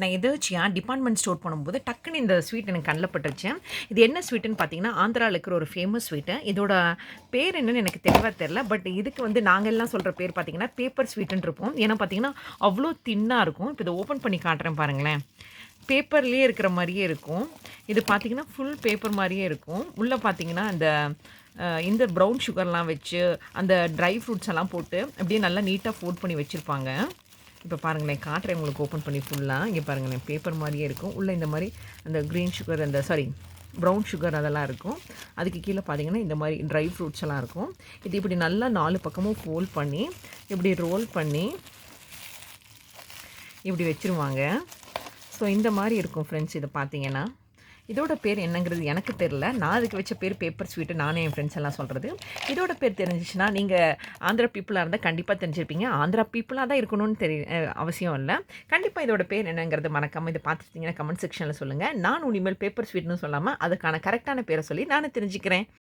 நான் எதேர்ச்சியா department store போனும்போது டக்குன்னு இந்த ஸ்வீட் எனக்கு கண்ல பட்டுருச்சு. இது என்ன ஸ்வீட்டுன்னு பார்த்தீங்கன்னா, ஆந்திரால இருக்கிற ஒரு ஃபேமஸ் ஸ்வீட்டு. இதோட பேர் என்னன்னு எனக்கு தெளிவா தெரியல. பட் இதுக்கு வந்து நாங்க எல்லாம் சொல்ற பேர் பார்த்தீங்கன்னா, பேப்பர் ஸ்வீட்டுன்னு இருக்கும். ஏன்னா பார்த்தீங்கன்னா, அவ்ளோ தின்னா இருக்கும். இப்ப இத ஓப்பன் பண்ணி காட்டுறேன் பாருங்களேன். பேப்பர்லயே இருக்கிற மாரியே இருக்கும். இது பார்த்தீங்கன்னா, ஃபுல் பேப்பர் மாரியே இருக்கும். உள்ள பார்த்தீங்கன்னா, இந்த ப்ரவுன் சுகர்லாம் வச்சு, அந்த ட்ரை ஃப்ரூட்ஸ் எல்லாம் போட்டு, அப்படியே நல்லா நீட்டா ஃபோல்ட் பண்ணி வச்சிருப்பாங்க. இப்ப பாருங்களேன், காட்டுறேன் உங்களுக்கு ஓப்பன் பண்ணி ஃபுல்லா. இங்க பாருங்களேன், பேப்பர் மாரியே இருக்கும். உள்ள இந்த மாரி அந்த கிரீன் சுகர் ப்ரவுன் சுகர் அதெல்லாம் இருக்கும். அதுக்கு கீழ பார்த்தீங்கன்னா, இந்த மாரி ட்ரை ஃப்ரூட்ஸ் எல்லாம் இருக்கும். இது இப்படி நல்லா 4 பக்கமும் ஃபோல்ட் பண்ணி, இப்படி ரோல் பண்ணி, இப்படி வச்சுருவாங்க. ஸோ இந்த மாரி இருக்கும் ஃப்ரெண்ட்ஸ் இத பார்த்தீங்கன்னா. இதோட பேர் என்னங்கிறது எனக்கு தெரியல. நான் அதுக்கு வச்ச பேர் பேப்பர் ஸ்வீட்டு நானும் என் ஃப்ரெண்ட்ஸ் எல்லாம் சொல்றது. இதோட பேர் தெரிஞ்சுச்சுன்னா, நீங்க ஆந்திரா பீப்பிளா இருந்தா கண்டிப்பா தெரிஞ்சிருப்பீங்க. ஆந்திரா பீப்பிளா தான் இருக்கணும்னு அவசியம் இல்ல. கண்டிப்பா இதோட பேர் என்னங்கிறது மறக்காம இத பார்த்துருந்தீங்கன்னா கமெண்ட் செக்ஷன்ல சொல்லுங்க. நான் இனிமேல் பேப்பர் ஸ்வீட்ன்னு சொல்லாம, அதுக்கான கரெக்ட்டான பேர சொல்லி நானும் தெரிஞ்சுக்கிறேன்.